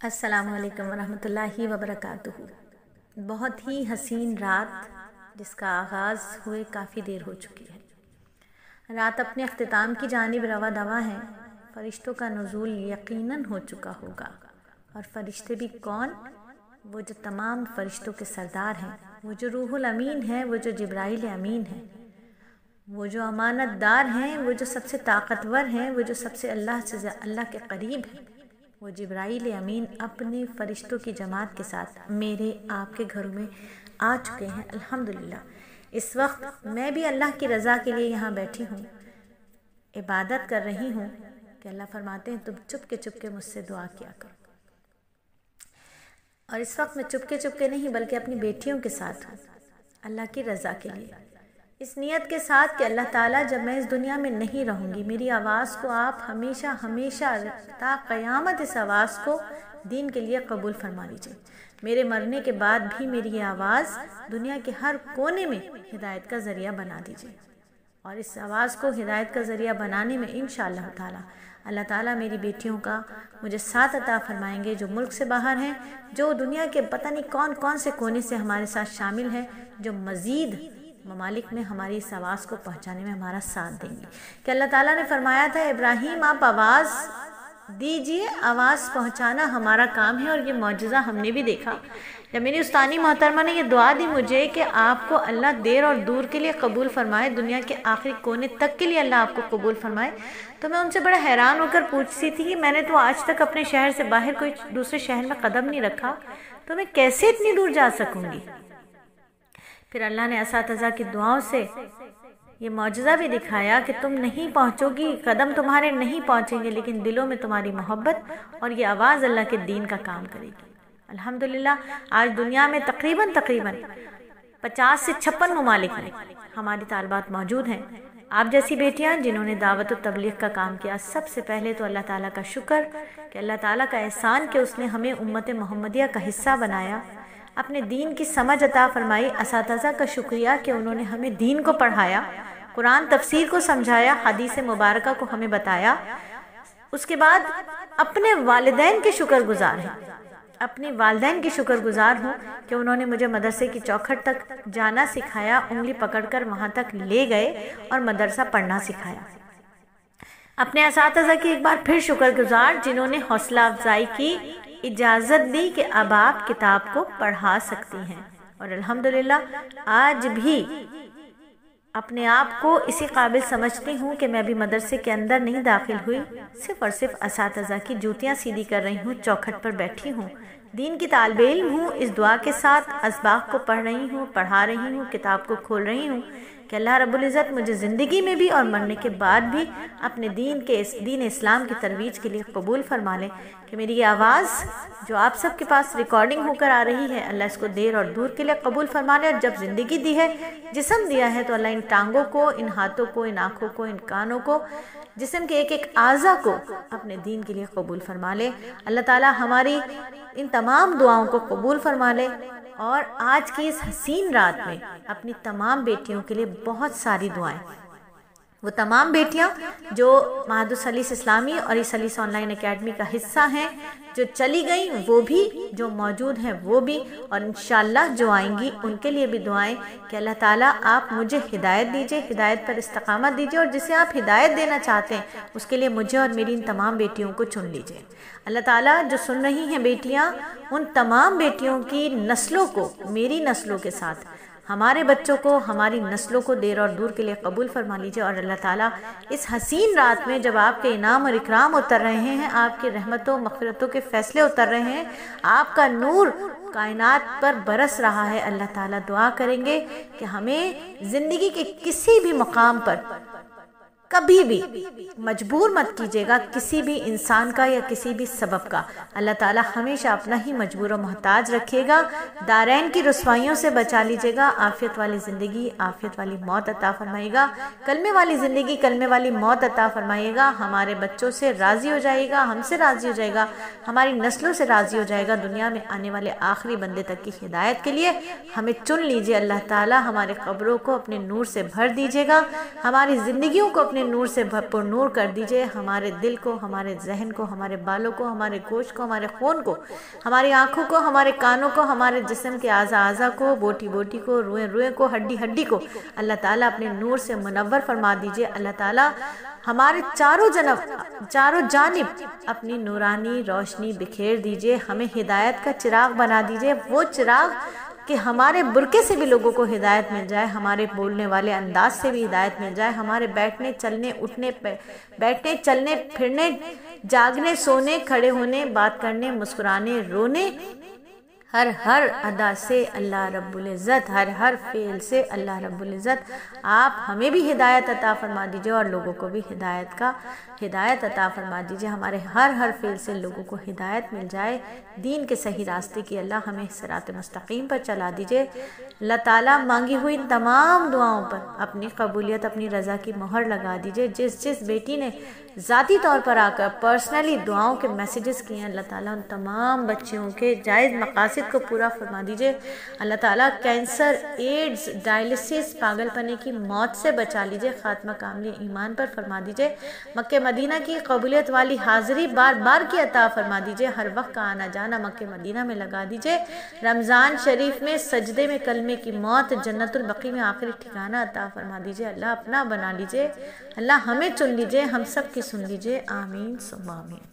السلام علیکم ورحمۃ اللہ وبرکاتہ۔ بہت ہی حسین رات جس کا آغاز ہوئے کافی دیر ہو چکی ہے۔ رات اپنے اختتام کی جانب رواں دواں ہے۔ فرشتوں کا نزول یقیناً ہو چکا ہوگا، اور فرشتے بھی کون؟ وہ جو تمام فرشتوں کے سردار ہیں، وہ جو روح الامین ہیں، وہ جو جبرائیل امین ہیں، وہ جو امانت دار ہیں، وہ جو سب سے طاقتور ہیں، وہ جو سب سے اللہ کے قریب ہیں۔ وہ جبرائیل امین اپنے فرشتوں کی جماعت کے ساتھ میرے آپ کے گھروں میں آ چکے ہیں الحمدللہ۔ اس وقت میں بھی اللہ کی رضا کے لیے یہاں بیٹھی ہوں، عبادت کر رہی ہوں کہ اللہ فرماتے ہیں تم چپ کے مجھ سے دعا کیا کرو۔ اور اس وقت میں چپ کے نہیں بلکہ اپنی بیٹیوں کے ساتھ ہوں، اللہ کی رضا کے لیے، اس نیت کے ساتھ کہ اللہ تعالیٰ جب میں اس دنیا میں نہیں رہوں گی، میری آواز کو آپ ہمیشہ تا قیامت اس آواز کو دین کے لیے قبول فرما لیجیے۔ میرے مرنے کے بعد بھی میری یہ آواز دنیا کے ہر کونے میں ہدایت کا ذریعہ بنا دیجیے، اور اس آواز کو ہدایت کا ذریعہ بنانے میں انشاءاللہ تعالیٰ اللہ تعالیٰ میری بیٹیوں کا مجھے ساتھ عطا فرمائیں گے، جو ملک سے باہر ہیں، جو دنیا کے پتہ نہیں کون سے کونے سے ہمارے ساتھ شامل ہیں، جو مزید ممالک میں ہماری اس آواز کو پہنچانے میں ہمارا ساتھ دیں گے۔ کہ اللہ تعالیٰ نے فرمایا تھا ابراہیم آپ آواز دیجئے، آواز پہنچانا ہمارا کام ہے، اور یہ معجزہ ہم نے بھی دیکھا جب میری استانی محترمہ نے یہ دعا دی مجھے کہ آپ کو اللہ دیر اور دور کے لیے قبول فرمائے، دنیا کے آخری کونے تک کے لیے اللہ آپ کو قبول فرمائے، تو میں ان سے بڑا حیران ہو کر پوچھتی تھی کہ میں نے تو آج تک اپنے شہر سے باہر کوئی دوسرے شہر میں قدم نہیں رکھا، تو میں کیسے اتنی دور جا سکوں گی؟ پھر اللہ نے اساتذہ کی دعاؤں سے یہ معجزہ بھی دکھایا کہ تم نہیں پہنچو گی، قدم تمہارے نہیں پہنچیں گے، لیکن دلوں میں تمہاری محبت اور یہ آواز اللہ کے دین کا کام کرے گی۔ الحمدللہ آج دنیا میں تقریباً 50 سے 56 ممالک میں ہماری طالبات موجود ہیں۔ آپ جیسی بیٹیاں جنہوں نے دعوت و تبلیغ کا کام کیا، سب سے پہلے تو اللہ تعالیٰ کا شکر کہ اللہ تعالیٰ کا احسان کہ اس نے ہمیں امت محمدیہ کا حصہ بنایا، اپنے دین کی سمجھ عطا فرمائی۔ اساتذہ کا شکریہ کہ انہوں نے ہمیں دین کو پڑھایا، قرآن تفسیر کو سمجھایا، حدیث مبارکہ کو ہمیں بتایا۔ اس کے بعد اپنے والدین کے شکر گزار ہیں، اپنے والدین کی شکر گزار ہوں کہ انہوں نے مجھے مدرسے کی چوکھٹ تک جانا سکھایا، انگلی پکڑ کر وہاں تک لے گئے اور مدرسہ پڑھنا سکھایا۔ اپنے اساتذہ کی ایک بار پھر شکر گزار جنہوں نے حوصلہ افزائی کی، اجازت دی کہ اب آپ کتاب کو پڑھا سکتی ہیں، اور الحمدللہ آج بھی اپنے آپ کو اسی قابل سمجھتی ہوں کہ میں ابھی مدرسے کے اندر نہیں داخل ہوئی، صرف اور صرف اساتذہ کی جوتیاں سیدھی کر رہی ہوں، چوکھٹ پر بیٹھی ہوں، دین کی طالب علم ہوں، اس دعا کے ساتھ اسباق کو پڑھ رہی ہوں، پڑھا رہی ہوں، کتاب کو کھول رہی ہوں کہ اللہ رب العزت مجھے زندگی میں بھی اور مرنے کے بعد بھی اپنے دین اسلام کی ترویج کے لیے قبول فرما لے، کہ میری یہ آواز جو آپ سب کے پاس ریکارڈنگ ہو کر آ رہی ہے، اللہ اس کو دیر اور دور کے لیے قبول فرما لے، اور جب زندگی دی ہے، جسم دیا ہے، تو اللہ ان ٹانگوں کو، ان ہاتھوں کو، ان آنکھوں کو، ان کانوں کو، جسم کے ایک اعضا کو اپنے دین کے لیے قبول فرما لے۔ اللہ تعالیٰ ہماری ان تمام دعاؤں کو قبول فرما لے، اور آج کی اس حسین رات میں اپنی تمام بیٹیوں کے لیے بہت ساری دعائیں، وہ تمام بیٹیاں جو معہد السلیس اسلامی اور السلیس آن لائن اکیڈمی کا حصہ ہیں، جو چلی گئیں وہ بھی، جو موجود ہیں وہ بھی، اور انشاءاللہ جو آئیں گی ان کے لیے بھی دعائیں کہ اللہ تعالیٰ آپ مجھے ہدایت دیجئے، ہدایت پر استقامت دیجئے، اور جسے آپ ہدایت دینا چاہتے ہیں اس کے لیے مجھے اور میری ان تمام بیٹیوں کو چن لیجئے۔ اللہ تعالیٰ جو سن رہی ہیں بیٹیاں، ان تمام بیٹیوں کی نسلوں کو، میری نسلوں کے ساتھ ہمارے بچوں کو، ہماری نسلوں کو دیر اور دور کے لیے قبول فرما لیجئے، اور اللہ تعالیٰ اس حسین رات میں جب آپ کے انعام اور اکرام اتر رہے ہیں، آپ کی رحمتوں مغفرتوں کے فیصلے اتر رہے ہیں، آپ کا نور کائنات پر برس رہا ہے، اللہ تعالیٰ دعا کریں گے کہ ہمیں زندگی کے کسی بھی مقام پر کبھی بھی مجبور مت کیجیے گا، کسی بھی انسان کا یا کسی بھی سبب کا۔ اللہ تعالیٰ ہمیشہ اپنا ہی مجبور و محتاج رکھے گا، دارین کی رسوائیوں سے بچا لیجیے گا، عافیت والی زندگی، عافیت والی موت عطا فرمائے گا، کلمے والی زندگی، کلمے والی موت عطا فرمائے گا، ہمارے بچوں سے راضی ہو جائے گا، ہم سے راضی ہو جائے گا، ہماری نسلوں سے راضی ہو جائے گا، دنیا میں آنے والے آخری بندے تک کی ہدایت کے لیے ہمیں چن لیجیے۔ اللہ تعالیٰ ہمارے قبروں کو اپنے نور سے بھر دیجیے گا، ہماری زندگیوں کو اپنے اپنے نور سے بھرپور نور کر دیجئے، ہمارے دل کو، ہمارے ذہن کو، ہمارے بالوں کو، ہمارے گوشت کو، ہمارے خون کو، ہماری آنکھوں کو، ہمارے کانوں کو، ہمارے جسم کے اعضاء کو، بوٹی بوٹی کو، روئے روئے کو، ہڈی ہڈی کو اللہ تعالیٰ اپنے نور سے منور فرما دیجئے۔ اللہ تعالیٰ ہمارے چاروں جانب اپنی نورانی روشنی بکھیر دیجئے، ہمیں ہدایت کا چراغ بنا دیجئے، وہ چراغ کہ ہمارے برقعے سے بھی لوگوں کو ہدایت مل جائے، ہمارے بولنے والے انداز سے بھی ہدایت مل جائے، ہمارے بیٹھنے چلنے پھرنے، جاگنے سونے کھڑے ہونے، بات کرنے مسکرانے رونے، ہر ادا سے اللہ رب العزت، ہر فعل سے اللہ رب العزت آپ ہمیں بھی ہدایت عطا فرما دیجئے اور لوگوں کو بھی ہدایت عطا فرما دیجئے، ہمارے ہر فعل سے لوگوں کو ہدایت مل جائے، دین کے صحیح راستے کی اللہ ہمیں صراط مستقیم پر چلا دیجئے۔ اللہ تعالیٰ مانگی ہوئی تمام دعاؤں پر اپنی قبولیت، اپنی رضا کی مہر لگا دیجئے۔ جس بیٹی نے ذاتی طور پر آ کر پرسنلی دعاؤں کے میسیجز کیے ہیں، اللہ تعالیٰ ان تمام بچیوں کے جائز مقاصد کو پورا فرما دیجئے۔ اللہ تعالیٰ کینسر، ایڈز، ڈائلسس، پاگل پنے کی موت سے بچا لیجئے، خاتمہ کامل ایمان پر فرما دیجئے۔ مکہ مدینہ کی قبولیت والی حاضری بار بار کی عطا فرما دیجئے، ہر وقت کا آنا جانا مکہ مدینہ میں لگا دیجئے۔ رمضان شریف میں سجدے میں کلمے کی موت، جنت البقیع میں آخری ٹھکانہ عطا فرما دیجئے۔ اللہ اپنا بنا لیجئے، اللہ ہمیں چن لیجئے، ہم سب کی سن لیجئے، آمین ثم آمین۔